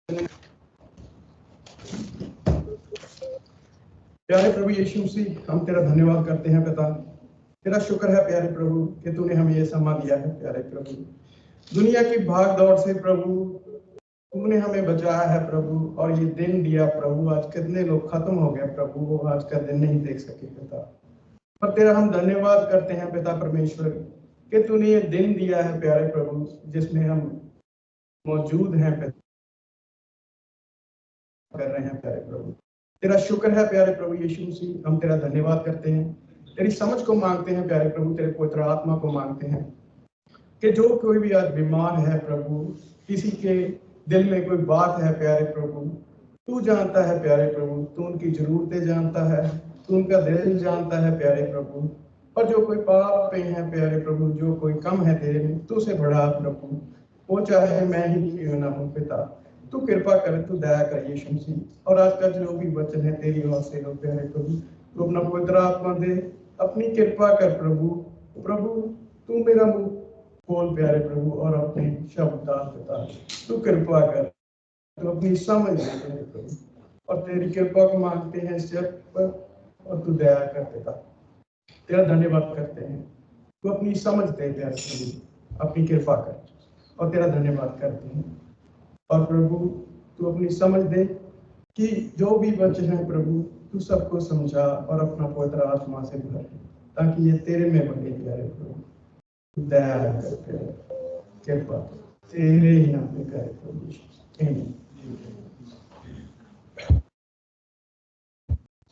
प्यारे प्रभु यीशु मसीह, हम तेरा धन्यवाद करते हैं पिता। तेरा शुक्र है प्यारे प्रभु कि तूने हमें ये समा दिया है। प्यारे प्रभु, दुनिया की भाग दौड़ से प्रभु तूने हमें बचाया है प्रभु, और ये दिन दिया प्रभु। आज कितने लोग खत्म हो गए प्रभु, वो आज का दिन नहीं देख सके पिता, पर तेरा हम धन्यवाद करते हैं पिता परमेश्वर कि तूने ये दिन दिया है प्यारे प्रभु, जिसमें हम मौजूद हैं पिता, कर रहे हैं प्यारे प्रभु। तेरा शुक्र है प्यारे प्रभु यीशु मसीह, हम तेरा धन्यवाद करते हैं। तेरी समझ को मांगते हैं प्यारे प्रभु, तेरे पवित्र आत्मा को मांगते हैं कि जो कोई भी आज बीमार है प्रभु, किसी के दिल में कोई बात है प्यारे प्रभु, तू जानता है प्यारे प्रभु, तू उनकी जरूरतें जानता है, तू उनका दिल जानता है प्यारे प्रभु। और जो कोई पाप पे है प्यारे प्रभु, जो कोई कम है तेरे में, तू से बड़ा प्रभु, वो चाहे मैं ही क्यों ना हूँ पिता, तू कृपा कर, तू दया कर यीशु मसीह। और आज का जो भी वचन है तेरी ओर से हो प्यारे प्रभु, तू अपना पवित्र आत्मा दे, अपनी कृपा कर प्रभु। प्रभु तू मेरा मुंह खोल प्यारे प्रभु, और अपने शब्द डाल पिता, तू कृपा कर, तू अपनी समझ दे प्यारे प्रभु, और तेरी कृपा को मांगते हैं इस जग पर, और तू दया कर पिता। तेरा धन्यवाद करते हैं, तू अपनी समझ दे प्यारे प्रभु, अपनी कृपा कर, और तेरा धन्यवाद करते हैं। और प्रभु तू अपनी समझ दे कि जो भी वचन है प्रभु, तू सबको समझा और अपना पवित्र आत्मा से भर, ताकि ये तेरे में बने प्यारे प्रभु। दया करते हैं, कृपा तेरे ही नाम में करे प्रभु। आमीन।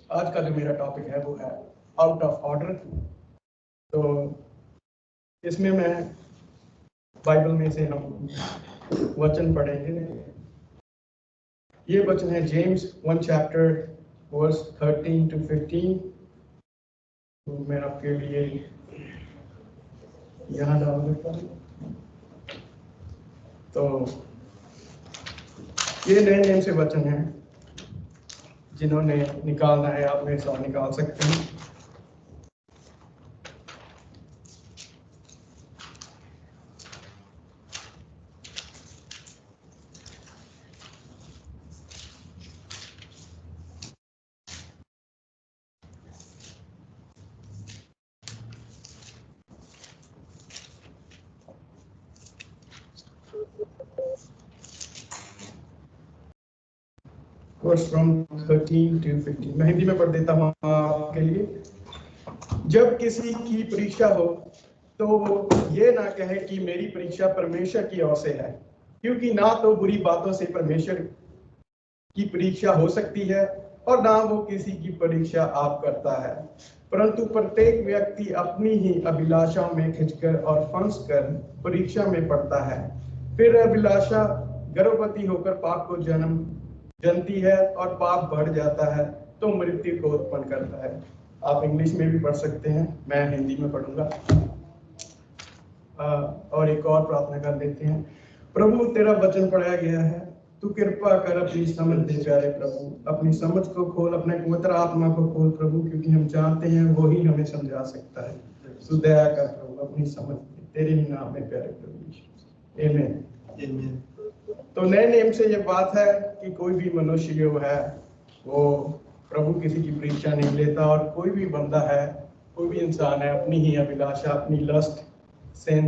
आज का जो मेरा टॉपिक है वो है आउट ऑफ ऑर्डर। तो इसमें मैं बाइबल में से हम वचन पढ़ेंगे। ये वचन है जेम्स 1 चैप्टर वर्स 13 to 15। तो मैं आपके लिए यहाँ डाल देता हूँ। तो ये नए नेम से वचन है, जिन्होंने निकालना है आप मेरे साथ निकाल सकते हैं। From 13 to 15 मैं हिंदी में पढ़ देता हूँ आपके लिए। जब किसी की परीक्षा हो तो ये ना कहे कि मेरी परीक्षा परमेश्वर की ओर से है, क्योंकि ना तो बुरी बातों से परमेश्वर की परीक्षा हो सकती है, और ना वो किसी की परीक्षा आप करता है, परंतु प्रत्येक व्यक्ति अपनी ही अभिलाषाओं में खिंचकर और फंस कर परीक्षा में पड़ता है। फिर अभिलाषा गर्भवती होकर पाप को जनती है, और पाप बढ़ जाता है तो मृत्यु को उत्पन्न करता है। आप इंग्लिश में भी पढ़ सकते हैं, मैं हिंदी में पढ़ूंगा। और एक और प्रार्थना कर लेते हैं। प्रभु तेरा वचन पढ़ाया गया है, तू कृपा कर अपनी समझ दे प्यारे प्रभु, अपनी समझ को खोल, अपने पवित्र आत्मा को खोल प्रभु, क्योंकि हम जानते हैं वो ही हमें समझा सकता है। तू दया कर प्रभु, अपनी समझ दे, तेरे ही नाम में प्यारे प्रभु। आमीन। तो नए नेम से ये बात है कि कोई भी मनुष्य जो है वो प्रभु किसी की परीक्षा नहीं लेता, और कोई भी बंदा है, कोई भी इंसान है, अपनी ही अभिलाषा, अपनी लस्ट, सिन,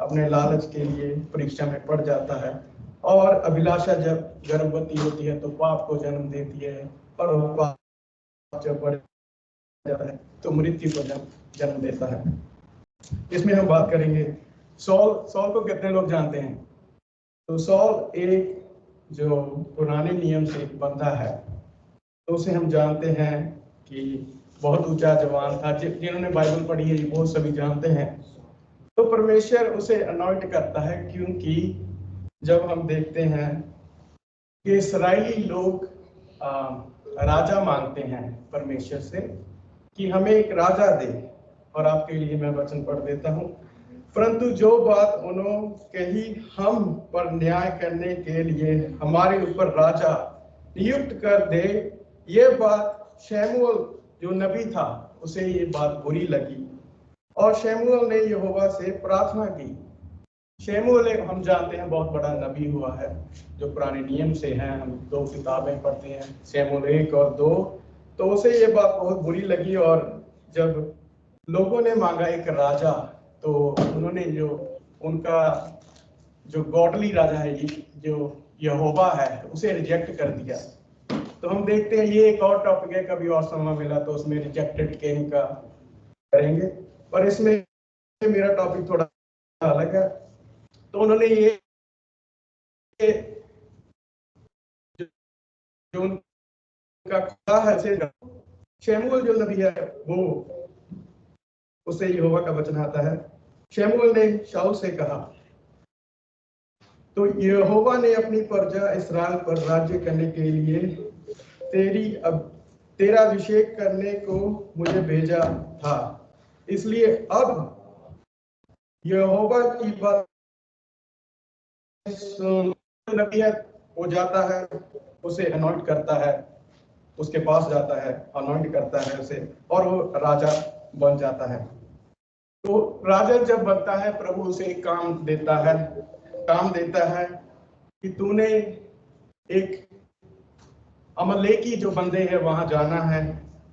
अपने लालच के लिए परीक्षा में पड़ जाता है। और अभिलाषा जब गर्भवती होती है तो पाप को जन्म देती है, और वो पाप जब बढ़ जाता है तो मृत्यु को जन्म देता है। इसमें हम बात करेंगे सॉल को कितने लोग जानते हैं? तो सॉल एक जो पुराने नियम से एक बंदा है, तो उसे हम जानते हैं कि बहुत ऊंचा जवान था। जिन्होंने बाइबल पढ़ी है वो सभी जानते हैं। तो परमेश्वर उसे अनॉइंट करता है, क्योंकि जब हम देखते हैं कि इस्राएली लोग राजा मांगते हैं परमेश्वर से कि हमें एक राजा दे, और आपके लिए मैं वचन पढ़ देता हूँ। परंतु जो बात उन्होंने कही, हम पर न्याय करने के लिए हमारे ऊपर राजा नियुक्त कर दे, ये बात शमूएल जो नबी था उसे ये बात बुरी लगी, और शमूएल ने यहोवा से प्रार्थना की। शमूएल हम जानते हैं बहुत बड़ा नबी हुआ है, जो पुराने नियम से हैं। हम 2 किताबें पढ़ते हैं, शमूएल 1 और 2। तो उसे ये बात बहुत बुरी लगी, और जब लोगों ने मांगा एक राजा, तो उन्होंने जो उनका जो गॉडली राजा है, जो यहोवा है, उसे रिजेक्ट कर दिया। तो हम देखते हैं, ये एक और टॉपिक है, कभी और समय मिला तो उसमें रिजेक्टेड किंग का करेंगे, पर इसमें मेरा टॉपिक थोड़ा अलग है। तो उन्होंने ये जो उनका खुदा है, शमूएल जो नबी है, वो उसे यहोवा का वचन आता है। शमूएल ने शाऊल से कहा, तो यहोवा ने अपनी प्रजा इस्राएल पर राज्य करने के लिए तेरा अभिषेक करने को मुझे भेजा था, इसलिए अब यहोवा की बात नबी है, वो जाता है, उसे अनॉइंट करता है, उसके पास जाता है, अनॉइंट करता है उसे, और वो राजा बन जाता है। तो राजा जब बनता है, प्रभु उसे एक काम देता है कि तूने एक अमलेकी जो बंदे हैं वहां जाना है,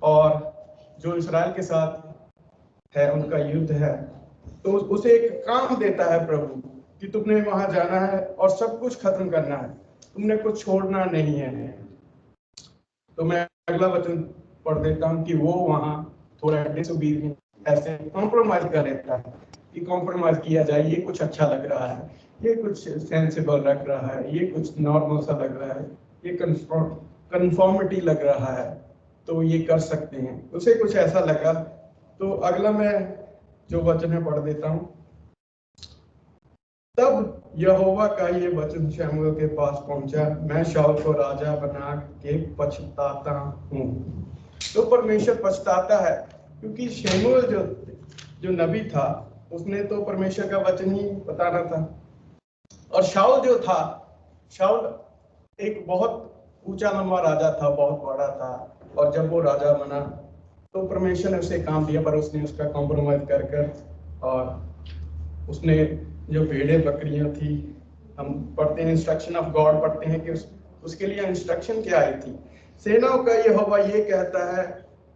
और जो इस्राएल के साथ है उनका युद्ध है। तो उसे एक काम देता है प्रभु कि तुमने वहां जाना है और सब कुछ खत्म करना है, तुमने कुछ छोड़ना नहीं है। तो मैं अगला वचन पढ़ देता हूँ कि वो वहां थोड़ा डिसोबीडिएंट, ऐसे कॉम्प्रोमाइज कर लेता है कि कॉम्प्रोमाइज किया जाए, ये कुछ अच्छा लग रहा है, ये कुछ सेंसिबल लग रहा है, ये कुछ नॉर्मल सा लग रहा है, ये कन्फॉर्मिटी लग रहा है, तो ये कर सकते हैं। उसे कुछ ऐसा लगा। तो अगला मैं जो वचन है पढ़ देता हूँ। तब यहोवा का ये वचन शमूएल के पास पहुंचा, मैं शाऊल को राजा बना के पछताता हूँ। तो परमेश्वर पछताता है, क्योंकि शमूएल जो नबी था, उसने तो परमेश्वर का वचन ही बताना था। और शाऊल जो था, शाऊल एक बहुत ऊंचा लंबा राजा था, बहुत बड़ा था, और जब वो राजा बना तो परमेश्वर ने उसे काम दिया, पर उसने उसका कॉम्प्रोमाइज कर और उसने जो भेड़े बकरियां थी, हम पढ़ते हैं इंस्ट्रक्शन ऑफ गॉड पढ़ते हैं कि उसके लिए इंस्ट्रक्शन क्या आई थी। सेनाओं का यहोवा ये कहता है,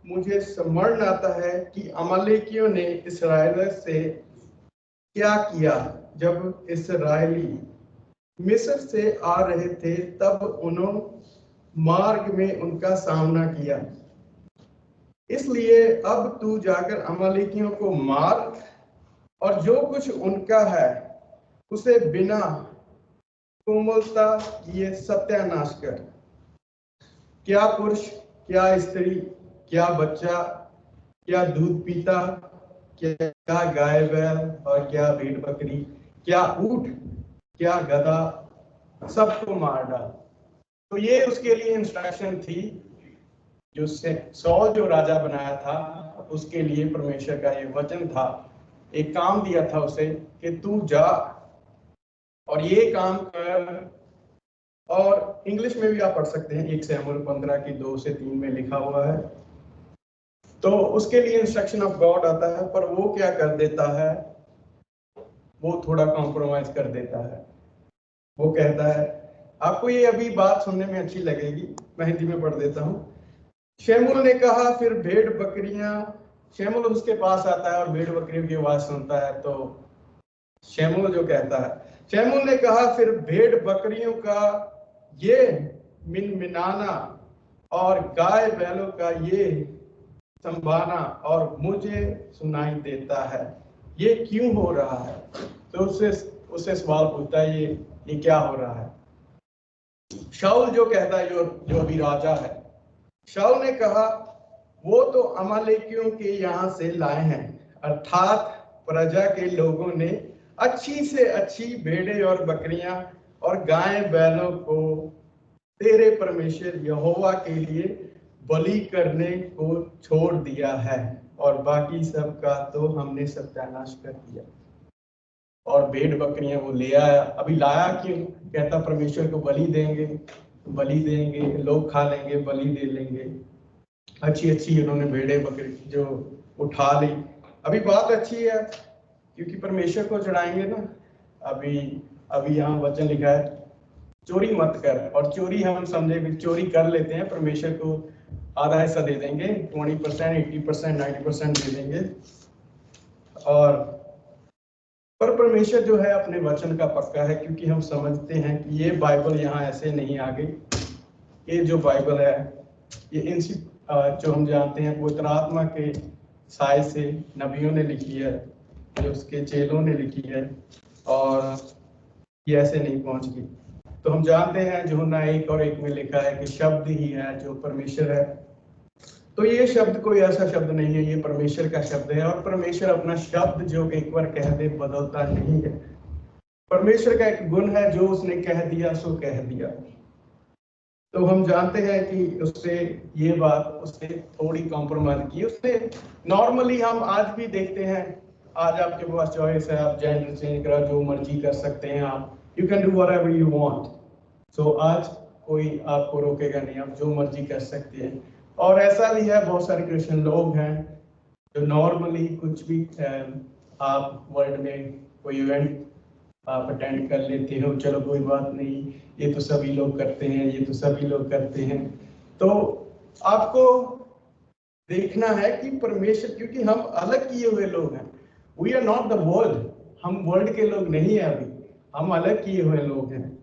मुझे स्मरण आता है कि अमालेकियों ने इस्राएल से क्या किया। जब इस्राएली मिस्र से आ रहे थे, तब उन्होंने मार्ग में उनका सामना किया, इसलिए अब तू जाकर अमालेकियों को मार और जो कुछ उनका है उसे बिना कोमलता किए सत्यानाश कर। क्या पुरुष, क्या स्त्री, क्या बच्चा, क्या दूध पीता, क्या गाय बैल, और क्या भेड़ बकरी, क्या ऊंट, क्या गधा, सबको मार डाल। तो ये उसके लिए इंस्ट्रक्शन थी, जो सौल जो राजा बनाया था उसके लिए परमेश्वर का ये वचन था। एक काम दिया था उसे कि तू जा और ये काम कर। और इंग्लिश में भी आप पढ़ सकते हैं, 1 शमूएल 15 की 2 से 3 में लिखा हुआ है। तो उसके लिए इंस्ट्रक्शन ऑफ गॉड आता है, पर वो क्या कर देता है, वो थोड़ा कॉम्प्रोमाइज कर देता है। वो कहता है, आपको ये अभी बात सुनने में अच्छी लगेगी, मैं हिंदी में पढ़ देता हूँ। शमूएल ने कहा, फिर भेड़ बकरियां, शमूएल उसके पास आता है और भेड़ बकरियों की आवाज सुनता है। तो शमूएल जो कहता है, शमूएल ने कहा, फिर भेड़ बकरियों का ये मिनमिनाना और गाय बैलों का ये संभाना और मुझे सुनाई देता है, ये क्यों हो रहा है। तो उससे सवाल पूछता है, ये क्या हो रहा है। शाऊल जो कहता है, जो अभी राजा है, शाऊल ने कहा, वो तो अमालेकियों के यहाँ से लाए हैं, अर्थात प्रजा के लोगों ने अच्छी से अच्छी भेड़ें और बकरियां और गाय बैलों को तेरे परमेश्वर यहोवा के लिए बलि करने को छोड़ दिया है, और बाकी सब का तो हमने सत्यानाश कर दिया। और भेड़ बकरियां वो ले आया। अभी लाया क्यों? कहता परमेश्वर को बलि देंगे, लोग खा लेंगे, बलि दे लेंगे। अच्छी उन्होंने भेड़े बकरी जो उठा ली। अभी बात अच्छी है, क्योंकि परमेश्वर को चढ़ाएंगे ना। अभी अभी यहाँ वचन लिखा है चोरी मत कर, और चोरी हम समझे भी चोरी कर लेते हैं, परमेश्वर को आधा हिस्सा दे देंगे, 20%, 80%, 90% दे देंगे। और पर परमेश्वर जो है अपने वचन का पक्का है, क्योंकि हम समझते हैं कि ये बाइबल यहाँ ऐसे नहीं आ गई। ये जो बाइबल है ये इनसी जो हम जानते हैं पवित्र आत्मा के साय से नबियों ने लिखी है, जो उसके चेलों ने लिखी है, और ये ऐसे नहीं पहुंच गई। तो हम जानते हैं यूहन्ना 1:1 में लिखा है कि शब्द ही है जो परमेश्वर है। तो ये शब्द कोई ऐसा शब्द नहीं है, ये परमेश्वर का शब्द है, और परमेश्वर अपना शब्द जो एक बार कह दे बदलता नहीं है। परमेश्वर का एक गुण है, जो उसने कह दिया सो कह दिया। तो हम जानते हैं कि उससे ये बात उसने थोड़ी कॉम्प्रोमाइज की। उसने नॉर्मली हम आज भी देखते हैं, आज आपके पास चॉइस है, आप जेंडर चेंज करा, जो मर्जी कर सकते हैं आप, you can do whatever you want. So आज कोई आपको रोकेगा नहीं, आप जो मर्जी कर सकते हैं। और ऐसा भी है, बहुत सारे क्रिश्चियन लोग हैं जो नॉर्मली कुछ भी आप वर्ल्ड में कोई इवेंट आप अटेंड कर लेते हो, चलो कोई बात नहीं, ये तो सभी लोग करते हैं, ये तो सभी लोग करते हैं। तो आपको देखना है कि परमेश्वर, क्योंकि हम अलग किए हुए लोग हैं, we are not the world, हम वर्ल्ड के लोग नहीं है, अभी हम अलग किए हुए लोग हैं।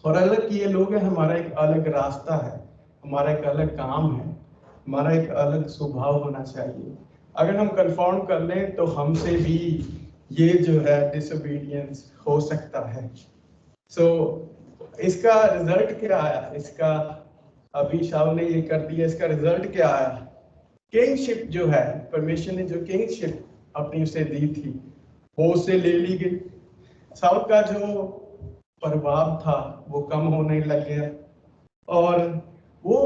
और अलग किए लोग हैं, हमारा एक अलग रास्ता है, हमारा एक अलग काम है, हमारा एक अलग स्वभाव होना चाहिए। अगर हम कंफर्म कर लें तो हमसे भी ये जो है डिसोबीडियंस हो सकता है। सो इसका रिजल्ट क्या आया, इसका अभी शाह ने ये कर दिया, इसका रिजल्ट क्या आया? किंगशिप जो है, परमेश्वर ने जो किंगशिप अपनी उसे दी थी वो उससे ले ली गई। साउल का जो प्रभाव था वो कम होने लग गया, और वो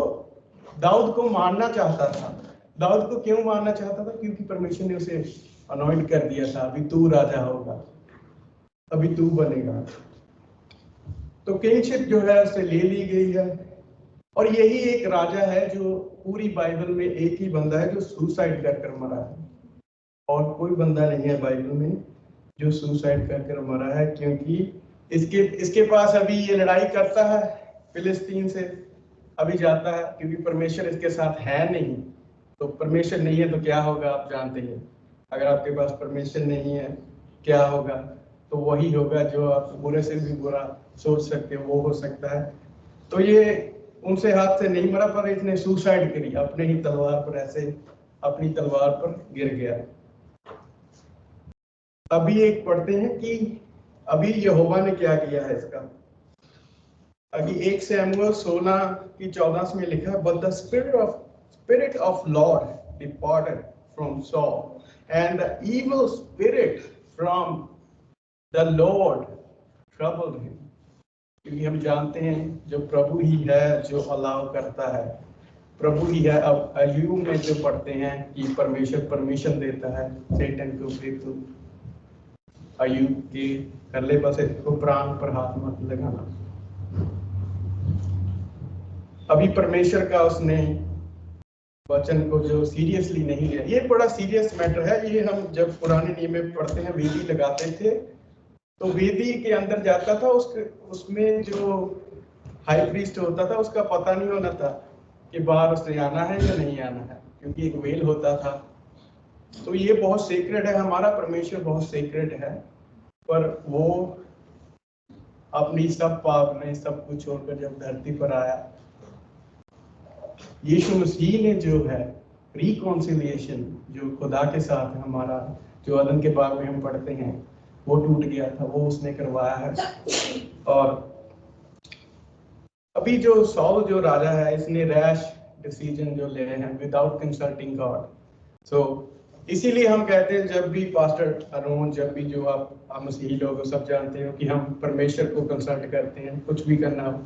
दाऊद को मारना चाहता था। दाऊद को क्यों मारना चाहता था? क्योंकि परमेश्वर ने उसे अनॉइंट कर दिया था, अभी तू राजा होगा, अभी तू बनेगा। तो किंगशिप जो है उससे ले ली गई है। और यही एक राजा है जो पूरी बाइबल में एक ही बंदा है जो सुसाइड कर मरा है, और कोई बंदा नहीं है बाइबल में जो सुसाइड कर मरा है। क्योंकि इसके पास अभी ये लड़ाई करता है फिलिस्तीन से, अभी जाता है, क्योंकि परमेश्वर इसके साथ है नहीं। तो परमेश्वर नहीं है तो क्या होगा आप जानते हैं, अगर आपके पास परमेश्वर नहीं है क्या होगा? तो वही होगा जो आप बुरे से भी बुरा सोच सकते हो, वो हो सकता है। तो ये उनसे हाथ से नहीं मरा, पर इसने सुसाइड करी, अपने ही तलवार पर, ऐसे अपनी तलवार पर गिर गया। अभी एक पढ़ते हैं कि अभी यहोवा ने क्या किया है इसका। अभी 1 शमूएल 16:14 में लिखा है, but the spirit of Lord departed from Saul, and the evil spirit from the Lord troubled him। क्योंकि हम जानते हैं जो प्रभु ही है जो अलाउ करता है, प्रभु ही है। अब अय्यूब में जो पढ़ते हैं कि परमेश्वर परमिशन देता है शैतान को कि तू अय्यूब के कर ले, बस इसको प्राण पर हाथ मत लगाना। अभी परमेश्वर का उसने वचन को जो सीरियसली नहीं लिया, ये बड़ा सीरियस मैटर है। ये हम जब पुराने नियम में पढ़ते हैं, वेदी लगाते थे, तो वेदी के अंदर जाता था, उसमें जो हाई प्रीस्ट होता था उसका पता नहीं होना था कि बाहर उसने आना है या नहीं आना है, क्योंकि एक वेल होता था। तो ये बहुत सीक्रेट है, हमारा परमेश्वर बहुत सीक्रेट है, पर वो अपनी सब पाप ने सब कुछ छोड़कर जब धरती पर आया, यीशु मसीह ने जो है रिकॉन्सिलिएशन जो खुदा के साथ हमारा, जो अदन के बाग में हम पढ़ते हैं, वो टूट गया था, वो उसने करवाया है। और अभी जो सॉल जो राजा है, इसने रैश डिसीजन जो ले हैं विदाउट कंसल्टिंग गॉड। सो इसीलिए हम कहते हैं, जब भी पास्टर अरुण, जब भी जो आप मसीही लोग सब जानते हो कि हम परमेश्वर को कंसल्ट करते हैं, कुछ भी करना हो,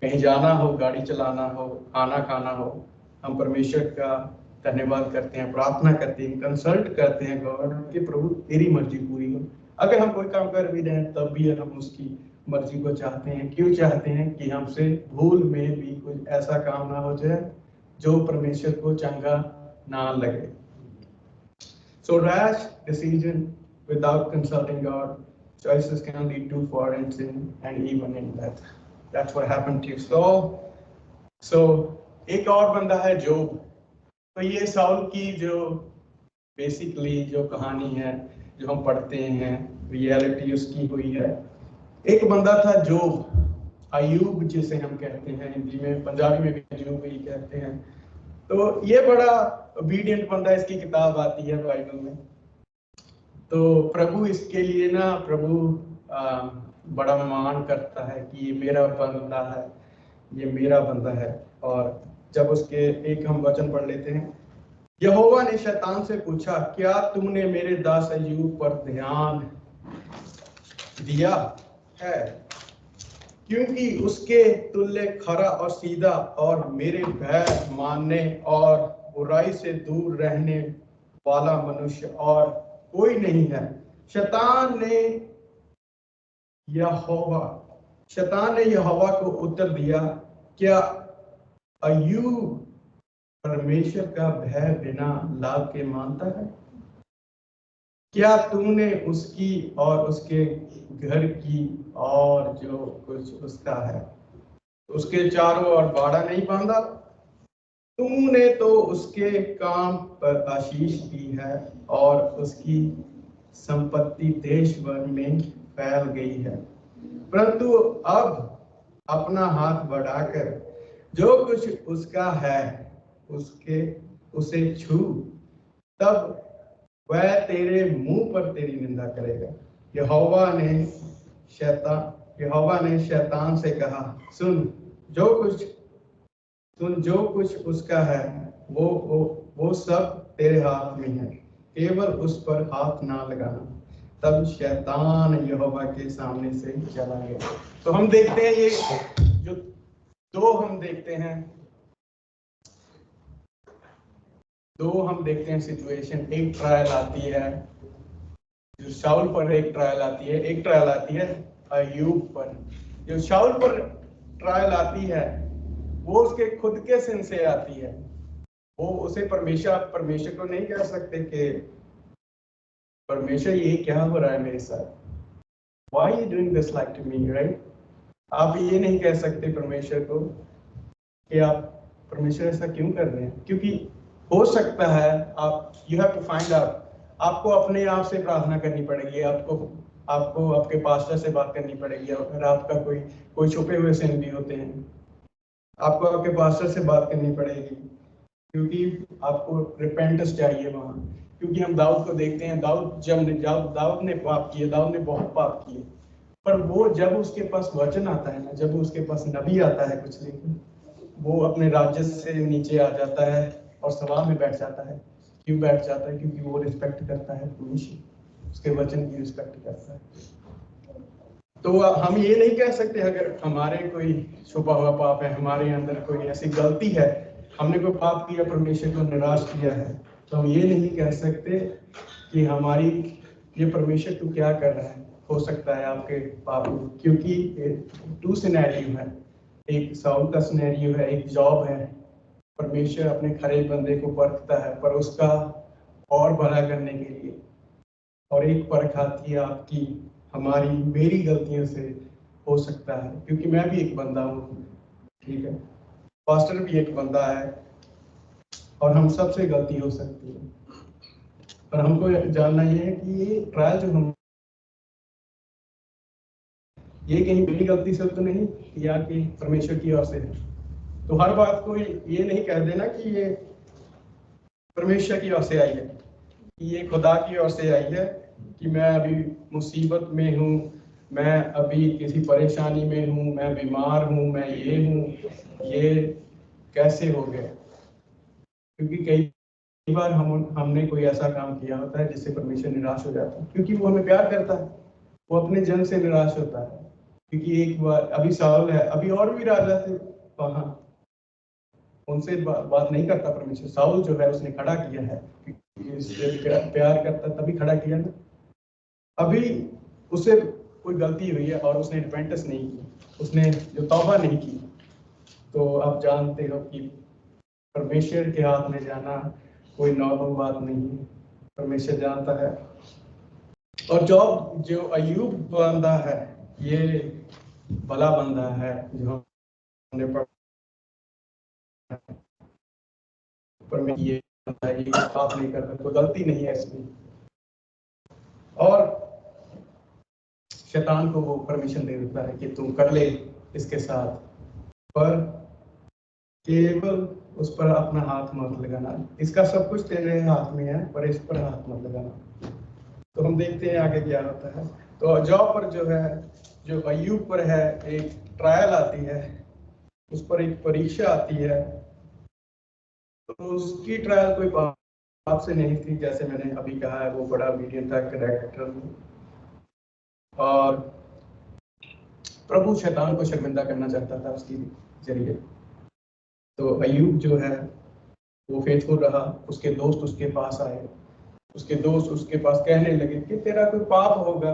कहीं जाना हो, गाड़ी चलाना हो, खाना खाना हो, हम परमेश्वर का धन्यवाद करते हैं, प्रार्थना करते हैं, कंसल्ट करते हैं गॉड कि प्रभु तेरी मर्जी पूरी हो। अगर हम कोई काम कर भी रहे हैं तब भी हम उसकी मर्जी को चाहते हैं। क्यों चाहते हैं? कि हमसे भूल में भी कुछ ऐसा काम ना हो जाए जो परमेश्वर को चंगा ना लगे। So rash decision without consulting God, choices can lead to foreign sin and even in death. That's what happened to Saul. So एक और बंदा है जोब। तो ये साउल की जो बेसिकली जो कहानी है जो हम पढ़ते हैं, रियलिटी उसकी हुई है। एक बंदा था जोब, अयूब जिसे हम कहते हैं, हिंदी में, पंजाबी में भी अयूब ही कहते हैं। तो ये बड़ा ओबीडियंट बंदा, इसकी किताब आती है बाइबल में। तो प्रभु इसके लिए ना, प्रभु बड़ा मान करता है कि ये मेरा बंदा है, ये मेरा बंदा है। और जब उसके एक हम वचन पढ़ लेते हैं, यहोवा ने शैतान से पूछा, क्या तुमने मेरे दास अय्यूब पर ध्यान दिया है, क्योंकि उसके तुल्य खरा और सीधा और मेरे भय मानने और बुराई से दूर रहने वाला मनुष्य और कोई नहीं है। शैतान ने यहोवा को उत्तर दिया, क्या अय्यूब परमेश्वर का भय बिना लाभ के मानता है? क्या तुमने उसकी और उसके घर की और जो कुछ उसका है उसके चारों ओर बाड़ा नहीं बांधा? तुमने तो उसके काम पर आशीष की है और उसकी संपत्ति देश भर में फैल गई है, परंतु अब अपना हाथ बढ़ाकर जो कुछ उसका है उसे छू, तब वह तेरे मुंह पर तेरी निंदा करेगा। यहोवा ने शैतान से कहा, सुन जो कुछ उसका है वो सब तेरे हाथ में है, केवल उस पर हाथ ना लगाना। तब शैतान यहोवा के सामने से चला गया। तो हम देखते हैं ये जो दो हम देखते हैं सिचुएशन। एक ट्रायल आती है जो शाऊल पर, एक ट्रायल आती है अय्यूब पर। जो शाऊल पर ट्रायल आती है वो उसके खुद के सिन से आती है। वो उसे परमेश्वर को नहीं कह सकते कि परमेश्वर ये क्या हो रहा है मेरे साथ, why are you doing this like to me, right? आप ये नहीं कह सकते परमेश्वर को कि आप परमेश्वर ऐसा क्यों कर रहे हैं, क्योंकि हो सकता है you have to find out, आपको अपने आप से प्रार्थना करनी पड़ेगी, आपको आपके पास्टर से बात करनी पड़ेगी। अगर आपका कोई छुपे हुए सिन भी होते हैं, आपको आपके पास्टर से बात करनी पड़ेगी, क्योंकि आपको रिपेंटेंस चाहिए वहाँ। क्योंकि हम दाऊद को देखते हैं, दाऊद ने पाप किए, दाऊद ने बहुत पाप किए, पर वो जब उसके पास वचन आता है ना, जब उसके पास नबी आता है कुछ लेकर, वो अपने राज्य से नीचे आ जाता है और सभा में बैठ जाता है। क्यों बैठ जाता है? क्योंकि वो रिस्पेक्ट करता है उसके वचन की रिस्पेक्ट करता है। तो हम ये नहीं कह सकते अगर हमारे कोई छुपा हुआ पाप है, हमारे अंदर कोई ऐसी गलती है, हमने कोई पाप किया, परमेश्वर को निराश किया है, तो हम ये नहीं कह सकते कि हमारी ये परमेश्वर तू क्या कर रहा है। हो सकता है आपके पाप, क्योंकि 2 सिनेरियो है, एक साउल का सिनेरियो है, एक जॉब है। परमेश्वर अपने खरे बंदे को परखता है पर उसका और भला करने के लिए, और एक परख आती है आपकी मेरी गलतियों से हो सकता है, क्योंकि मैं भी एक बंदा हूँ, ठीक है, पास्टर भी एक बंदा है, और हम सबसे गलती हो सकती है। पर हमको जानना ये है कि ये ट्रायल जो हम ये कहीं मेरी गलती से तो नहीं या कि परमेश्वर की ओर से है। तो हर बात को ये नहीं कह देना कि ये परमेश्वर की ओर से आई है, कि ये खुदा की ओर से आई है, कि मैं अभी मुसीबत में हूँ, मैं अभी किसी परेशानी में हूँ, मैं बीमार हूँ, मैं ये हूँ, ये कैसे हो गया। क्योंकि कई बार हमने कोई ऐसा काम किया होता है जिससे परमेश्वर निराश हो जाता है, क्योंकि वो हमें प्यार करता है, वो अपने जन से निराश होता है। क्योंकि एक बार अभी साउल है, अभी और भी राजा थे वहां, उनसे बात नहीं करता परमेश्वर। साउल जो है उसने खड़ा किया है, क्योंकि प्यार करता तभी खड़ा किया ना। अभी उसे कोई गलती हुई है और उसने रिपेंटेंस नहीं की, उसने जो तौबा नहीं की, तो आप जानते हो कि परमेश्वर के हाथ में जाना कोई नॉर्मल बात नहीं है। परमेश्वर जानता है और जो अय्यूब बंदा है, ये भला बंदा है जो हमने पढ़ा, पर में ये पाप नहीं करता, कोई गलती नहीं है इसमें, और शैतान को वो परमिशन दे देता है कि तुम कर ले इसके साथ, पर केवल उस पर अपना हाथ मत लगाना, इसका सब कुछ तेरे हाथ में है पर इस पर हाथ मत लगाना। तो हम देखते हैं आगे क्या होता है। तो जॉब पर जो है, जो अय्यूब पर है, एक ट्रायल आती है, उस पर एक परीक्षा आती है। तो उसकी ट्रायल कोई पाप से नहीं थी, जैसे मैंने अभी कहा है, वो बड़ा obedient था कैरेक्टर में, और प्रभु शैतान को शर्मिंदा करना चाहता था उसके जरिए। तो अय्यूब जो है वो फेथफुल रहा, उसके दोस्त उसके पास आए, उसके दोस्त उसके पास कहने लगे कि तेरा कोई पाप होगा,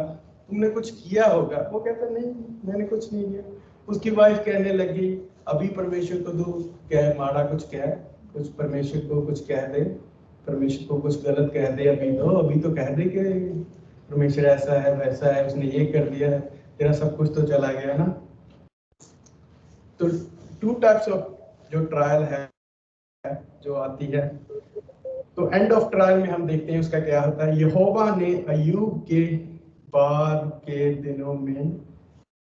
तुमने कुछ किया होगा। वो कहता नहीं, मैंने कुछ नहीं किया। उसकी वाइफ कहने लगी, अभी परमेश्वर को तू कह, माड़ा कुछ कह, कुछ परमेश्वर को कुछ कह दे, परमेश्वर को कुछ गलत कह दे, अभी तो कह दे कि परमेश्वर ऐसा है वैसा है, उसने ये कर दिया है, तेरा सब कुछ तो चला गया ना। तो 2 टाइप्स ऑफ जो ट्रायल है जो आती है, तो एंड ऑफ ट्रायल में हम देखते हैं उसका क्या होता है। यहोवा ने अय्यूब के बाद के दिनों में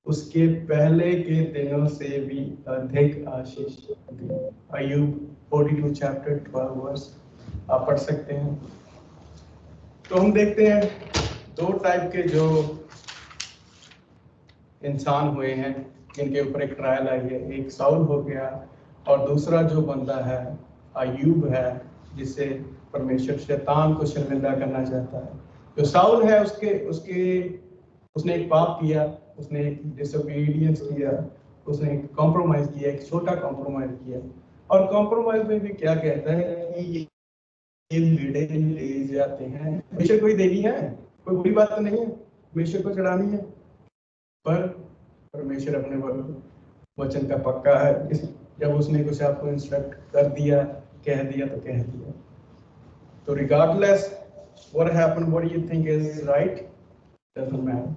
उसके पहले के दिनों से भी अधिक आशीष दी। अय्यूब 42 चैप्टर 12 वर्स आप पढ़ सकते हैं। तो हम देखते हैं 2 टाइप के जो इंसान हुए हैं जिनके ऊपर एक ट्रायल आई है, एक साउल हो गया, और दूसरा जो बंदा है अय्यूब है, जिसे परमेश्वर शैतान को शर्मिंदा करना चाहता है। जो साउल है उसने एक पाप किया, उसने एक डिसोबीडियंस किया, उसने एक कॉम्प्रोमाइज किया, एक छोटा कॉम्प्रोमाइज किया। और कॉम्प्रोमाइज में भी क्या कहता है कि ये भिड़े ले जाते हैं, परमेश्वर कोई देनी है, कोई बुरी बात तो नहीं है, परमेश्वर को चढ़ानी है, पर परमेश्वर अपने वचन का पक्का है। जब उसने कुछ आपको इंस्ट्रक्ट कर दिया, कह दिया तो कह दिया। तो regardless what happened, what you think is right doesn't matter,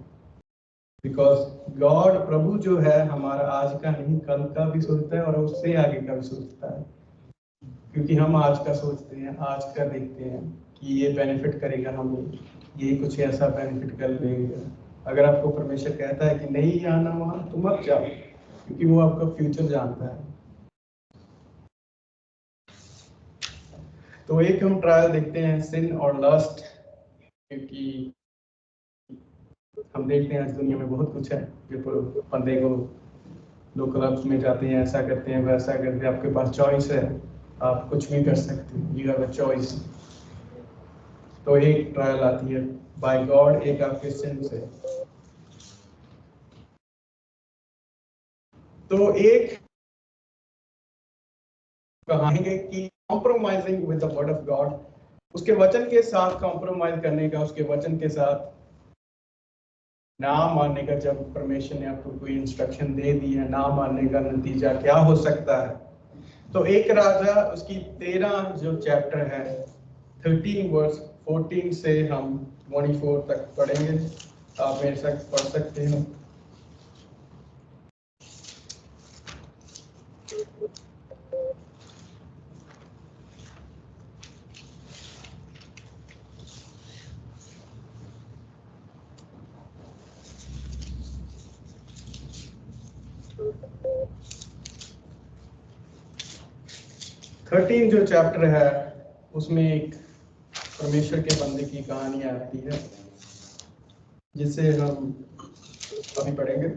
because God प्रभु जो है हमारा आज का नहीं, कल का भी सोचता है और उससे आगे का भी सोचता है। क्योंकि हम आज का सोचते हैं, आज का देखते हैं कि ये बेनिफिट करेगा हमें, ये कुछ ऐसा बेनिफिट कर लेगा। अगर आपको परमेश्वर कहता है कि नहीं आना वहां, तो मत जाओ, क्योंकि वो आपका फ्यूचर जानता है। तो एक हम ट्रायल देखते हैं सिन और लस्ट, क्योंकि हम देखते हैं आज दुनिया में बहुत कुछ है जो बंदे को, लोग क्लब्स में जाते हैं, ऐसा करते हैं वैसा करते हैं, आपके पास चॉइस है, आप कुछ भी कर सकते हैं, यू हैव अ चॉइस। तो एक ट्रायल आती है बाय गॉड, एक आपके सिन से। तो एक कहेंगे कि compromising with the word of God, उसके वचन के साथ कॉम्प्रोमाइज करने का, उसके वचन के साथ ना मानने का। जब परमेश्वर ने आपको कोई इंस्ट्रक्शन दे दी है, ना मानने का नतीजा क्या हो सकता है। तो एक राजा उसकी 13 जो चैप्टर है, 13 वर्स 14 से हम 24 तक पढ़ेंगे, आप मेरे साथ पढ़ सकते हैं। थर्टीन जो चैप्टर है उसमें एक परमेश्वर के बंदे की कहानी आती है, जिसे हम अभी पढ़ेंगे।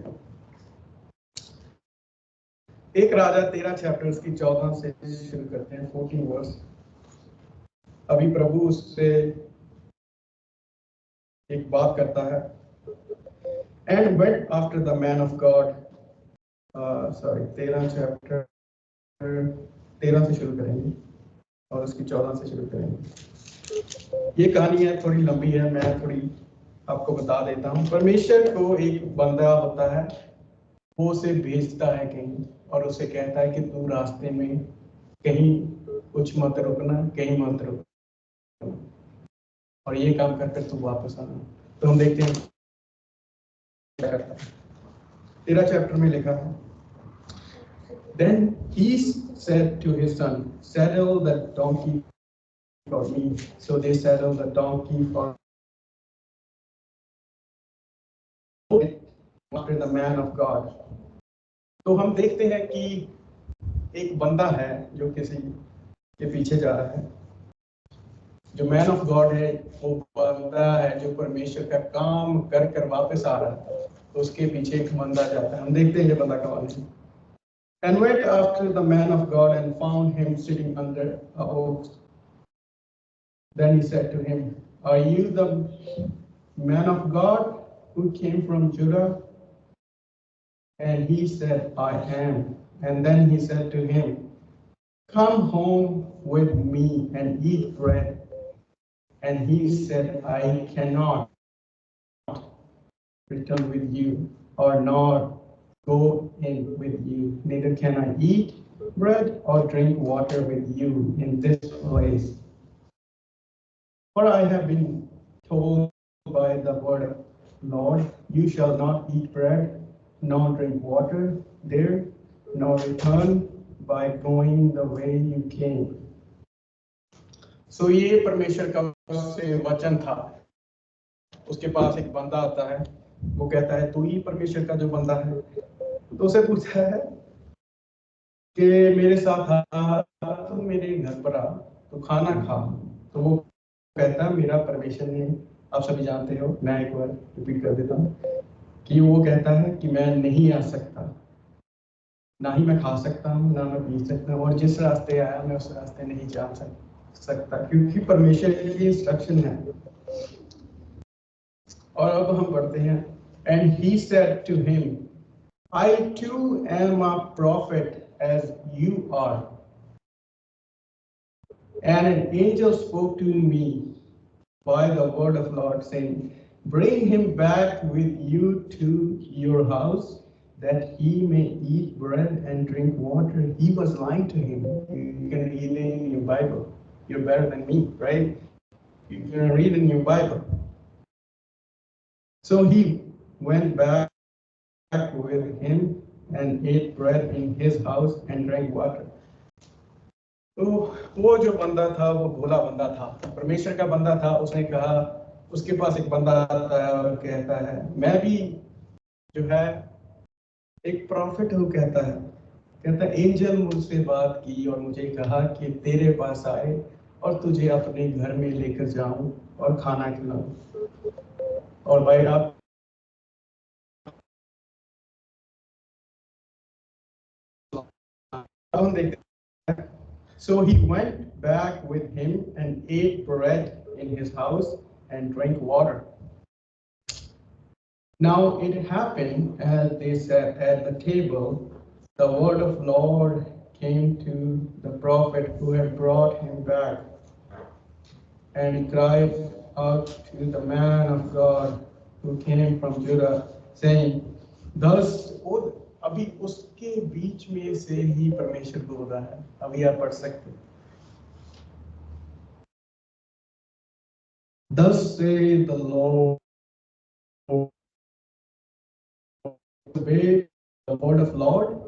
एक राजा 13 चैप्टर्स की 14 से शुरू करते हैं, 14 वर्स। अभी प्रभु उससे एक बात करता है। And went after the man of God, sorry 13 chapter 13 से शुरू करेंगे और उसकी 14 से शुरू करेंगे। ये कहानी है, थोड़ी लंबी है, मैं थोड़ी आपको बता देता हूँ। परमेश्वर को एक बंदा होता है, वो उसे भेजता है कहीं और उसे कहता है कि तू रास्ते में कहीं कुछ मत रुकना, कहीं मत रुकना, और ये काम करके तू वापस आना। तो हम देखते हैं क्या करता है। 13 चैप्टर में लिखा है, Then he said to his son, saddle the donkey for me. So they saddled the donkey for after the man of God. तो हम देखते हैं कि एक बंदा है जो किसी के पीछे जा रहा है। जो मैन ऑफ गॉड है वो बंदा है जो परमेश्वर का काम कर कर वापस आ रहा है, तो उसके पीछे एक बंदा जाता है। हम देखते हैं ये बंदा कौन है। And went after the man of God and found him sitting under a oak. Then he said to him, Are you the man of God who came from Judah? And he said, I am. And then he said to him, Come home with me and eat bread. And he said, I cannot return with you, or not go in with you. Neither can I eat bread or drink water with you in this place. For I have been told by the word of Lord, you shall not eat bread, nor drink water there, nor return by going the way you came. So ये परमेश्वर का से वचन था। उसके पास एक बंदा आता है, वो कहता है तू ही परमेश्वर का जो बंदा है। तो उसे पूछा है कि मेरे साथ आ, तुम मेरे घर पर आ, तो खाना खा। तो वो कहता है मेरा परमेश्वर ने, आप सभी जानते हो, मैं एक बार रिपीट कर देता हूँ कि वो कहता है कि मैं नहीं आ सकता, ना ही मैं खा सकता हूँ, ना मैं पी सकता हूँ, और जिस रास्ते आया मैं उस रास्ते नहीं जा सकता, क्योंकि परमेश्वर की इंस्ट्रक्शन है। और अब हम पढ़ते हैं, and he said to him, I too am a prophet as you are. And an angel spoke to me by the word of Lord, saying, Bring him back with you to your house, that he may eat bread and drink water. He was lying to him. You can read it in your Bible. You're better than me, right? You can read in your Bible. So he went back with him and ate bread in his house and drank water. तो वो जो बंदा था वो भोला बंदा था, परमेश्वर का बंदा था। उसने कहा, उसके पास एक बंदा आता है और कहता है मैं भी जो है एक प्रॉफिट हूँ। कहता है एंजल मुझसे बात की और मुझे कहा कि तेरे पास आए और तुझे अपने घर में लेकर जाऊं और खाना खिलाऊं। और भाई आप हम देखते हैं, so he went back with him and ate bread in his house and drank water. Now it happened as they sat at the table, the word of Lord came to the prophet who had brought him back. And he cried out to the man of God who came from Judah, saying, Thus, अभी उसके बीच में से ही परमेश्वर बोल रहा है। अभी आप पढ़ सकते हैं, Thus says the Lord, obey the word of Lord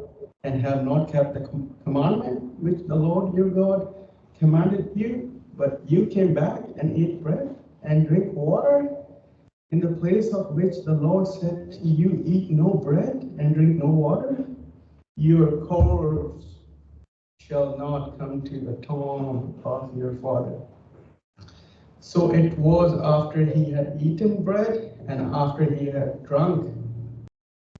and have not kept the commandment which the Lord your God commanded you, but you came back and ate bread and drink water in the place of which the Lord said to you, eat no bread and drink no water. Your corpse shall not come to the tomb of your father. So it was after he had eaten bread and after he had drunk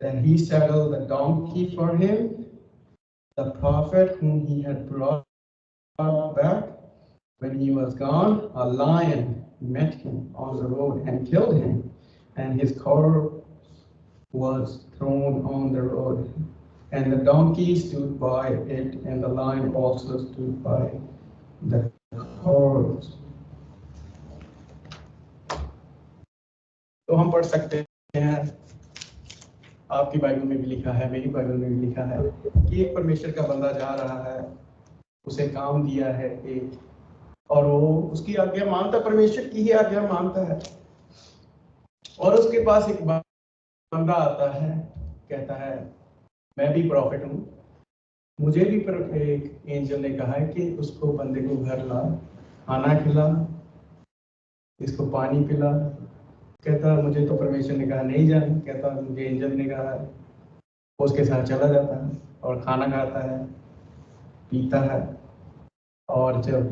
that he saddled the donkey for him, the prophet whom he had brought back. When he was gone, a lion met him on the road and killed him, and his corpse was thrown on the road. And the donkey stood by it, and the lion also stood by the corpse. तो हम पढ़ सकते हैं, आपकी Bible में भी लिखा है, मेरी बाइबल में भी लिखा है कि एक परमेश्वर का बंदा जा रहा है, उसे काम दिया है एक, और वो उसकी आज्ञा मानता, परमेश्वर की ही आज्ञा मानता है। और उसके पास एक बंदा आता है, कहता है मैं भी प्रॉफिट हूँ, मुझे भी एक एंजल ने कहा है कि उसको बंदे को घर ला, खाना खिला, इसको पानी पिला। कहता मुझे तो परमेश्वर ने कहा नहीं जाना, कहता मुझे एंजल ने कहा है। उसके साथ चला जाता है और खाना खाता है, पीता है, और जब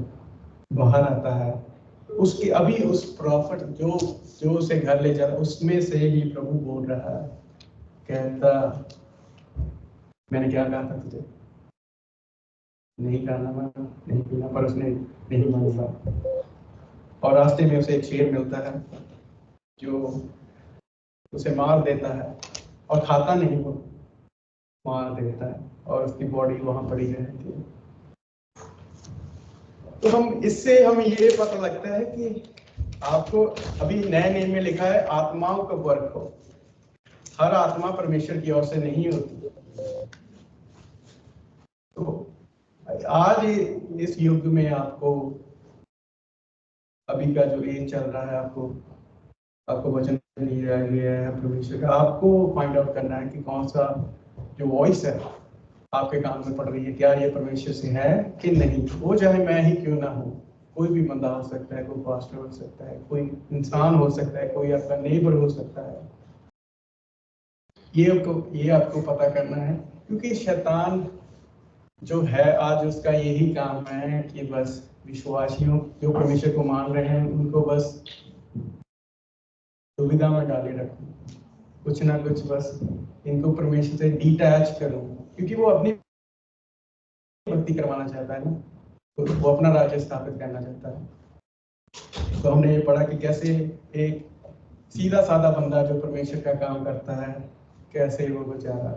बाहर आता है उसकी अभी उस प्रॉफिट जो जो उसे घर ले जा रहा है उसमें से ही प्रभु बोल रहा है, कहता मैंने क्या कहा था तुझे, नहीं खाना माना, नहीं पीना, पर उसने नहीं माना। और रास्ते में उसे एक शेर मिलता है जो उसे मार देता है, और खाता नहीं, वो मार देता है और उसकी बॉडी वहां पड़ी रहती है। तो हमें ये पता लगता है कि आपको अभी नए नियम में लिखा है आत्माओं का वर्क हो। हर आत्मा परमेश्वर की ओर से नहीं होती। तो आज इस युग में आपको अभी का जो एज चल रहा है, आपको वचन दिया गया है परमेश्वर का, आपको फाइंड आउट करना है कि कौन सा जो वॉइस है आपके कान में पड़ रही है, क्या ये परमेश्वर से है कि नहीं। वो चाहे मैं ही क्यों ना हो, कोई भी बंदा हो सकता है, कोई पास्टर हो सकता है, कोई इंसान हो सकता है, कोई आपका नेबर हो सकता है। ये आपको पता करना है, क्योंकि शैतान जो है आज उसका यही काम है कि बस विश्वासियों जो परमेश्वर को मान रहे हैं उनको बस दुविधा में डाले रखूं, कुछ ना कुछ बस इनको परमेश्वर से डिटैच करूं, क्योंकि वो अपनी भक्ति करवाना चाहता है ना, तो वो अपना राज्य स्थापित करना चाहता है। तो हमने ये पढ़ा कि कैसे एक सीधा साधा बंदा जो परमेश्वर का काम करता है, कैसे वो बेचारा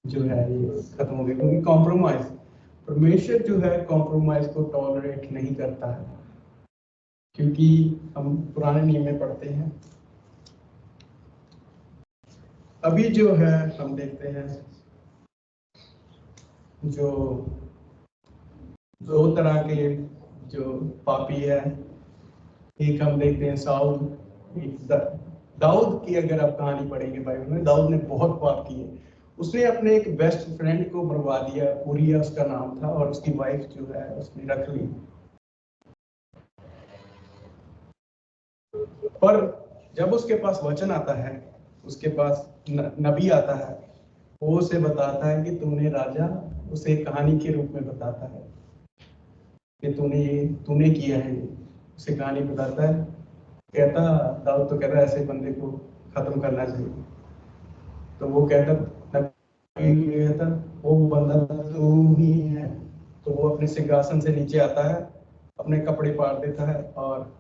जो है ये खत्म हो गया, क्योंकि कॉम्प्रोमाइज, परमेश्वर जो है कॉम्प्रोमाइज को टॉलरेट नहीं करता है। क्योंकि हम पुराने नियम में पढ़ते हैं, अभी जो है हम देखते हैं जो दो तरह के जो पापी है, एक हम देखते हैं साउल, एक दाऊद की अगर आप कहानी पढ़ेंगे बाइबल में, दाऊद ने बहुत पाप किए। उसने अपने एक बेस्ट फ्रेंड को मरवा दिया, उरिया उसका नाम था, और उसकी वाइफ जो है उसने रख ली। पर जब उसके पास वचन आता है, उसके पास नबी आता है, वो उसे बताता है कि तुमने राजा, उसे कहानी के रूप में बताता है कि तूने किया है, उसे कहानी बताता है। कहता दाऊद तो कहता है ऐसे बंदे को खत्म करना चाहिए। तो वो कहता वो बंदा तू ही है। तो वो अपने सिंहासन से नीचे आता है, अपने कपड़े फाड़ देता है और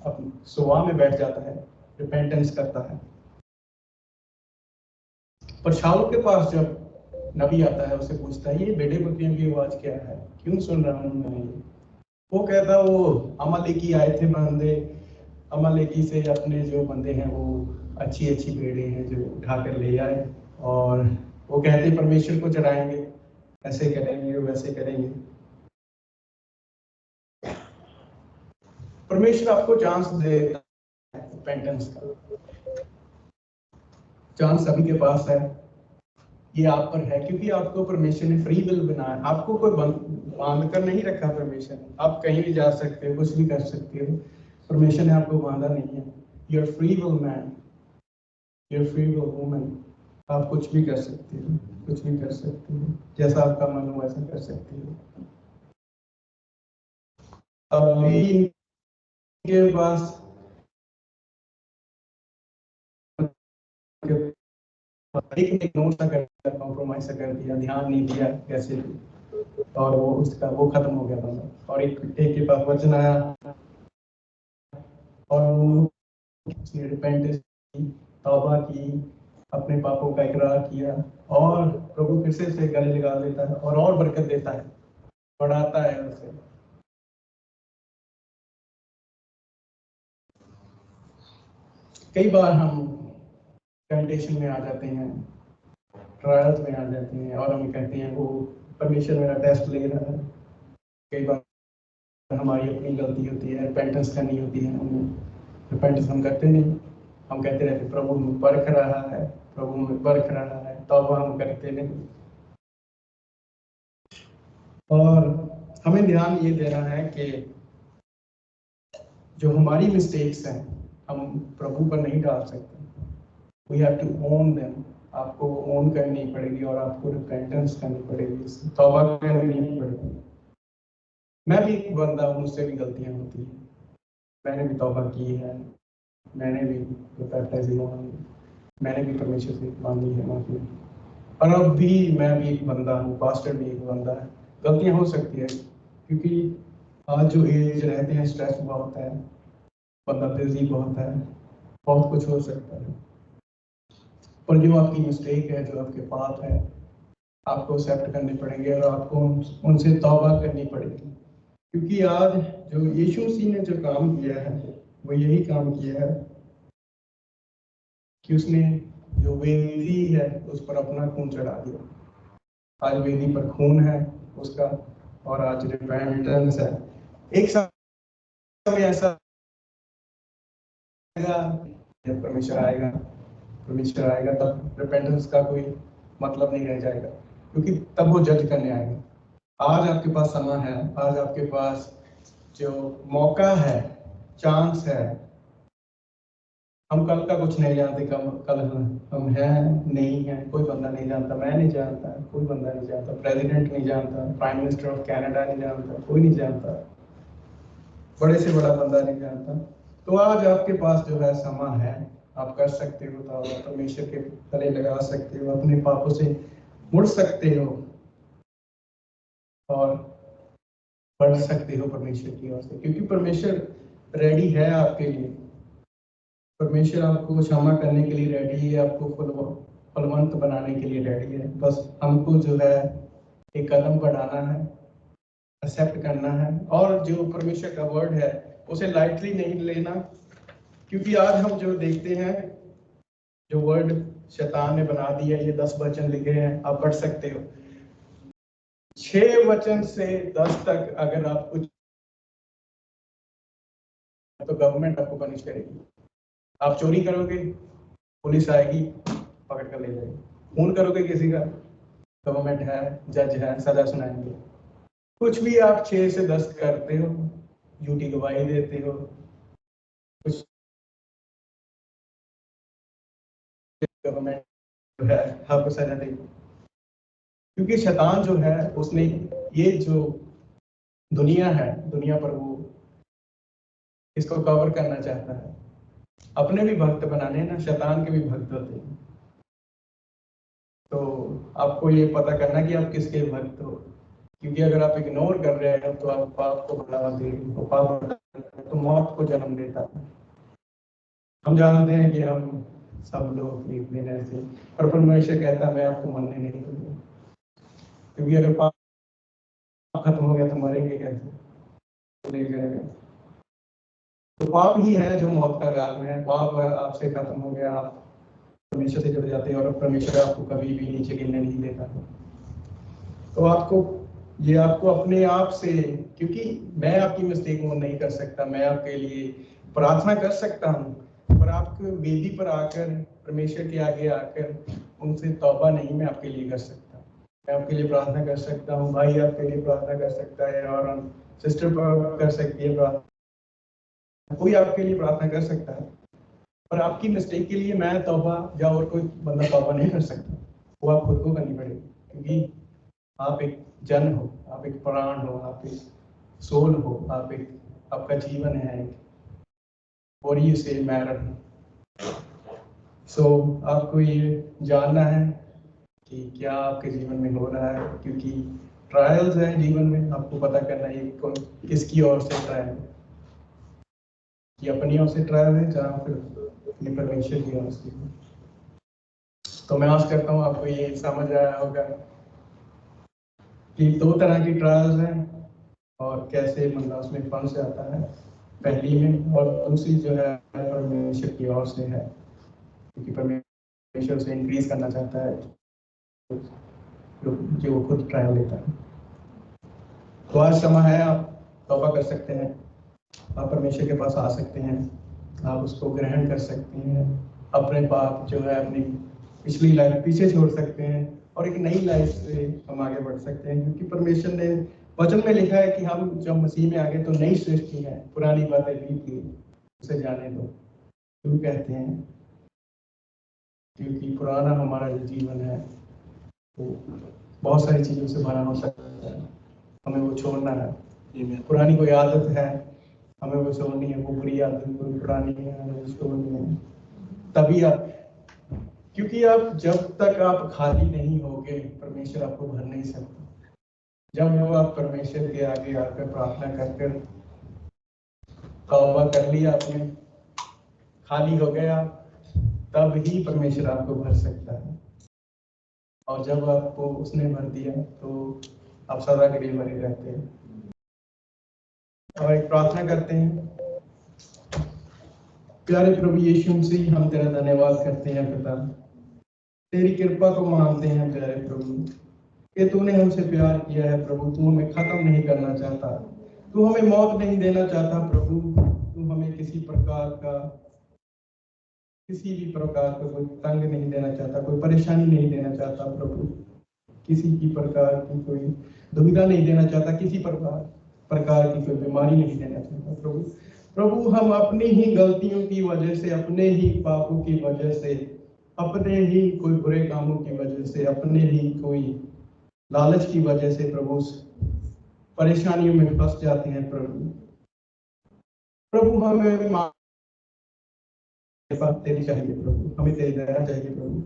अपनी सुबह में बैठ जाता है, रिपेंटेंस करता है। पर शाऊल के पास जब नबी आता है, उसे पूछता है ये भेड़े बकरियों की आवाज क्या है, क्यों सुन रहा हूँ मैं ये। वो कहता वो अमालेकी आए थे बंदे, अमालेकी से अपने जो बंदे हैं वो अच्छी अच्छी भेड़े हैं जो उठाकर ले आए, और वो कहते परमेश्वर को चढ़ाएंगे, ऐसे करेंगे वैसे करेंगे। परमेश्वर आपको चांस देता है रिपेंटेंस का, चांस सभी के पास है, ये आप पर है, क्योंकि आपको परमेश्वर ने फ्री विल बनाया। आपको कोई बांध कर नहीं रखा परमेश्वर ने, आप कहीं भी जा सकते हो, कुछ भी कर सकते हो, परमेश्वर ने आपको बांधा नहीं है। You are free will man, you are free will woman, आप कुछ भी कर सकते हो, कुछ भी कर सकते हो, जैसा आपका मन हो वैसा कर सकते हो। अभी के पास एक नोट सा कर कॉम्प्रोमाइज सा कर दिया, ध्यान नहीं दिया कैसे भी, और वो खत्म हो गया बंदा। और एक के पास वचन आया और उसने रिपेंटेंस की, तौबा की, अपने पापों का इकरार किया, और प्रभु फिर से उसे गले लगा देता है और बरकत देता है, बढ़ाता है उसे। कई बार हम टेम्पटेशन में आ जाते हैं, ट्रायल्स में आ जाते हैं, और हम कहते हैं वो परमेश्वर मेरा टेस्ट ले रहा है। कई बार हमारी अपनी गलती होती है, रिपेंटेंस करनी होती है, हमें रिपेंटेंस हम करते नहीं। हम कहते रहते प्रभु में बरख रहा है, प्रभु में बरख रहा है, तौबा हम करते नहीं। और हमें ध्यान ये देना है कि जो हमारी मिस्टेक्स हैं हम प्रभु पर नहीं डाल सकते। We have to own them. आपको ओन करनी पड़ेगी और आपको रिपेंटेंस करनी पड़ेगी, तौबा करनी पड़ेगी। मैं भी एक बंदा हूँ, मुझसे भी गलतियाँ होती हैं, मैंने भी तौबा की है, मैंने भी मैंने भी परमेश्वर से मांगी है माफी। और अब भी मैं भी एक बंदा हूँ, पास्टर भी एक बंदा है, गलतियाँ हो सकती है क्योंकि आज जो एज रहते हैं स्ट्रेस बहुत है, बंदा बिजी बहुत है, बहुत कुछ हो सकता है। पर जो आपकी मिस्टेक है, जो आपके पाप है, आपको एक्सेप्ट करने पड़ेंगे और आपको उनसे तौबा करनी पड़ेगी। क्योंकि आज जो यीशु मसीह ने जो काम किया है वो यही काम किया है कि उसने जो वेदी है उस पर अपना खून चढ़ा दिया। आज वेदी पर खून है उसका और आज रिपेंटेंस है। एक समय ऐसा जब परमेश्वर आएगा तब रिपेंटेंस का कोई मतलब नहीं रह जाएगा, क्योंकि तब वो जज करने आएगा। आज आपके पास समय है, आज आपके पास जो मौका है, चांस है। हम कल का कुछ नहीं जानते, कल हम हैं नहीं हैं, कोई बंदा नहीं जानता, मैं नहीं जानता, कोई बंदा नहीं जानता, प्रेसिडेंट नहीं जानता, प्राइम मिनिस्टर ऑफ कनाडा नहीं जानता, कोई नहीं जानता, बड़े से बड़ा बंदा नहीं जानता। तो आज आपके पास जो है समय है, आप कर सकते हो, तो परमेश्वर के गले लगा सकते हो, अपने पापों से मुड़ सकते हो और बढ़ सकते हो परमेश्वर की ओर से, क्योंकि परमेश्वर रेडी है आपके लिए। परमेश्वर आपको क्षमा करने के लिए रेडी है, आपको फलवंत बनाने के लिए रेडी है। बस हमको जो है एक कदम बढ़ाना है, एक्सेप्ट करना है। और जो परमेश्वर का वर्ड है उसे लाइटली नहीं लेना, क्योंकि आज हम जो देखते हैं, जो वर्ड शैतान ने बना दिया, ये 10 वचन लिखे हैं, आप पढ़ सकते हो। 6 वचन से 10 तक अगर आप कुछ, तो गवर्नमेंट आपको पनिश करेगी। आप चोरी करोगे, पुलिस आएगी, पकड़ कर ले जाएगी। खून करोगे किसी का, गवर्नमेंट है, जज है, सजा सुनाएंगे। कुछ भी आप 6 से 10 करते हो, झूठी गवाही देते हो, कुछ गवर्नमेंट जो है आपको सजा देगी। क्योंकि शैतान जो है उसने ये जो दुनिया है, दुनिया पर वो इसको कवर करना चाहता है। अपने भी भक्त बनाने ना, शैतान के भी भक्त होते हैं। तो आपको ये पता करना कि आप किसके भक्त हो, क्योंकि अगर आप इग्नोर कर रहे हो तो आप पाप को बढ़ावा दे रहे हो, पाप तो मौत को जन्म देता है। हम जानते हैं कि हम सब लोग एक दिन ऐसे, और परमेश्वर कहता है मैं आपको मरने नहीं दूंगा, क्योंकि अगर पाप खत्म हो गया तो मरेंगे कैसे, नहीं करेंगे। तो पाप ही है जो मौत का कारण है। पाप आपसे खत्म हो गया, आप परमेश्वर से जुड़ जाते हैं और परमेश्वर आपको कभी भी नीचे गिरने नहीं देता। तो आपको अपने आप से, क्योंकि मैं आपकी मिस्टेक वो नहीं कर सकता, मैं आपके लिए प्रार्थना कर सकता हूँ, पर आपको वेदी पर आकर, परमेश्वर के आगे आकर उनसे तौबा नहीं मैं आपके लिए कर सकता। मैं आपके लिए प्रार्थना कर सकता हूँ, भाई आपके लिए प्रार्थना कर सकता है, और सिस्टर कर सकती है प्रार्थना, कोई आपके लिए प्रार्थना कर सकता है। पर आपकी मिस्टेक के लिए मैं तौबा या और कोई बंदा तौबा नहीं कर सकता, वो आप खुद को करनी पड़ेगी। क्योंकि आप एक जन हो, आप एक प्राण हो, आप एक सोल हो, आपका जीवन है एक, और ये से मैटर। सो आपको ये जानना है कि क्या आपके जीवन में हो रहा है, क्योंकि ट्रायल्स हैं जीवन में, आपको पता करना है किसकी ओर से ट्रायल है, कि अपनी ओर से ट्रायल है जहाँ फिर अपने परमेश्वर की ओर से। तो मैं आशा करता हूँ आपको ये समझ आया होगा कि 2 तरह की ट्रायल्स हैं और कैसे बंदा उसमें फंस जाता है, पहली में, और दूसरी जो है परमेश्वर की ओर से है, क्योंकि परमेश्वर उसे इंक्रीज करना चाहता है, जो वो खुद ट्रायल लेता है। तो आज समय है, आप तौबा कर सकते हैं, आप परमेश्वर के पास आ सकते हैं, आप उसको ग्रहण कर सकते हैं, अपने पाप जो है अपनी पिछली लाइफ पीछे छोड़ सकते हैं और एक नई लाइफ से हम आगे बढ़ सकते हैं, क्योंकि परमेश्वर ने वचन में लिखा है कि हम जब मसीह में आ गए तो नई सृष्टि है, पुरानी बातें बीत गई, उसे जाने दो। क्यों कहते हैं? क्योंकि पुराना हमारा जो जीवन है वो बहुत सारी चीजों से भरा हो सकता है, हमें वो छोड़ना है। पुरानी कोई आदत है, हमें वो छोड़नी है, वो बुरी आदत कोई पुरानी है, हमें छोड़नी है। तभी आप, क्योंकि आप जब तक आप खाली नहीं होगे परमेश्वर आपको भर नहीं सकता। जब वो आप परमेश्वर के आगे आकर प्रार्थना कर तौबा कर लिया आपने, खाली हो गए आप, तब ही परमेश्वर आपको भर सकता है। और जब आपको उसने भर दिया तो आप सदा के लिए भरे रहते हैं। और एक प्रार्थना करते हैं। प्यारे प्रभु यीशु मसीह, हम तेरा धन्यवाद करते हैं पिता, तेरी कृपा को मानते हैं प्यारे प्रभु, कि तूने हमसे प्यार किया है प्रभु। तू हमें खत्म नहीं करना चाहता, तू हमें मौत नहीं देना चाहता प्रभु। तू हमें किसी भी प्रकार का कोई तंग नहीं देना चाहता, कोई परेशानी नहीं देना चाहता प्रभु, किसी की प्रकार की कोई दुविधा नहीं देना चाहता, किसी प्रकार की कोई बीमारी नहीं देना चाहता प्रभु। प्रभु हम अपनी ही गलतियों की वजह से, अपने ही पापों की वजह से, अपने ही कोई बुरे कामों की वजह से, अपने ही कोई लालच की वजह से प्रभु परेशानियों में फंस जाते हैं प्रभु। प्रभु हमें तेरी चाहिए प्रभु, हमें तेरी दया चाहिए प्रभु।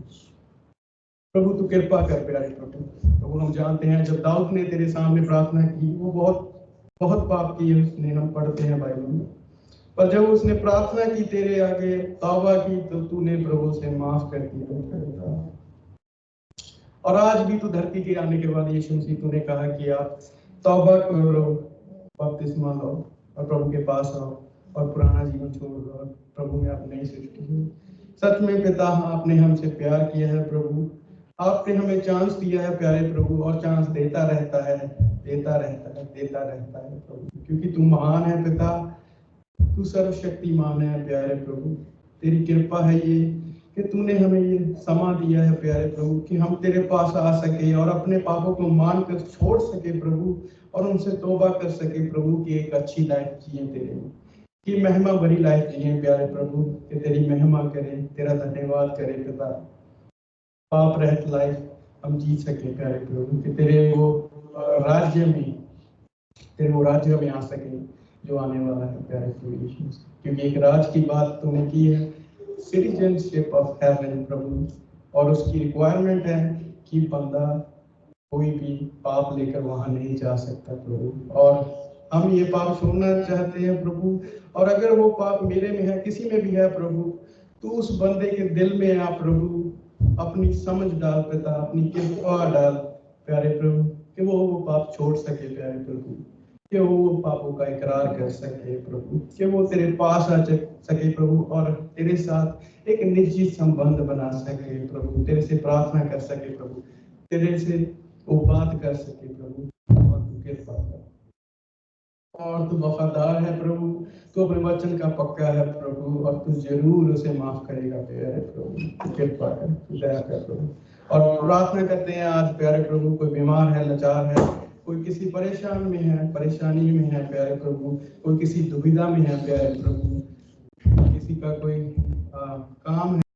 प्रभु तू कृपा कर प्यारे प्रभु। प्रभु हम जानते हैं जब दाऊद ने तेरे सामने प्रार्थना की, वो बहुत बहुत पाप किए उसने, हम पढ़ते हैं बाइबल में, पर जब उसने प्रार्थना की तेरे आगे, तौबा की, तो तूने प्रभु से माफ कर दिया। और आज भी तू धरती के आने के बाद यीशु मसीह तूने कहा कि आप तौबा करो, बपतिस्मा लो और प्रभु के पास आओ और पुराना जीवन छोड़ दो और प्रभु में आप नई सृष्टि हो। सच में पिता, आपने हमसे प्यार किया है प्रभु, आपने हमें चांस दिया है प्यारे प्रभु, और चांस देता रहता है, देता रहता है, देता रहता है प्रभु, क्योंकि तू महान है पिता, तू सर्वशक्तिमान है प्यारे प्रभु। तेरी कृपा है ये कि तूने हमें ये समा दिया है प्यारे प्रभु, कि हम तेरे पास आ सके और अपने पापों को मानकर छोड़ सके प्रभु, और उनसे तौबा कर सके प्रभु, कि एक अच्छी लाइफ जिए तेरे में, कि महिमा भरी लाइफ जिए प्यारे प्रभु, कि तेरी महिमा करें, तेरा धन्यवाद करें पिता। पाप रहित लाइफ हम जी सके प्यारे प्रभु, कि तेरे वो राज्य में आ सके जो आने वाला है प्यारे प्रभु यीशु। क्योंकि एक राज की बात तूने की है, सिटीजनशिप ऑफ हेवन प्रभु, और उसकी रिक्वायरमेंट है कि बंदा कोई भी पाप लेकर वहां नहीं जा सकता प्रभु। और हम ये पाप छोड़ना चाहते हैं प्रभु, और अगर वो पाप मेरे में है, किसी में भी है प्रभु, तो उस बंदे के दिल में आप प्रभु अपनी समझ डाल पिता, अपनी कृपा डाल प्यारे प्रभु, कि वो पाप छोड़ सके प्यारे प्रभु, कि वो पापों का इकरार कर सके प्रभु, कि वो तेरे पास आ सके प्रभु, और तेरे साथ एक निजी संबंध बना सके प्रभु, तेरे से प्रार्थना कर सके प्रभु, तेरे से वो बात कर सके प्रभु। और तू कृपा कर, और तू वफादार है प्रभु, तू अपने वचन का पक्का है प्रभु, और तू जरूर उसे माफ करेगा प्यारे प्रभु। कृपा कर, दया कर प्रभु। और प्रार्थना करते हैं आज प्यारे प्रभु, कोई बीमार है, लाचार है, कोई किसी परेशानी में है प्यारे प्रभु, कोई किसी दुविधा में है प्यारे प्रभु, किसी का कोई काम है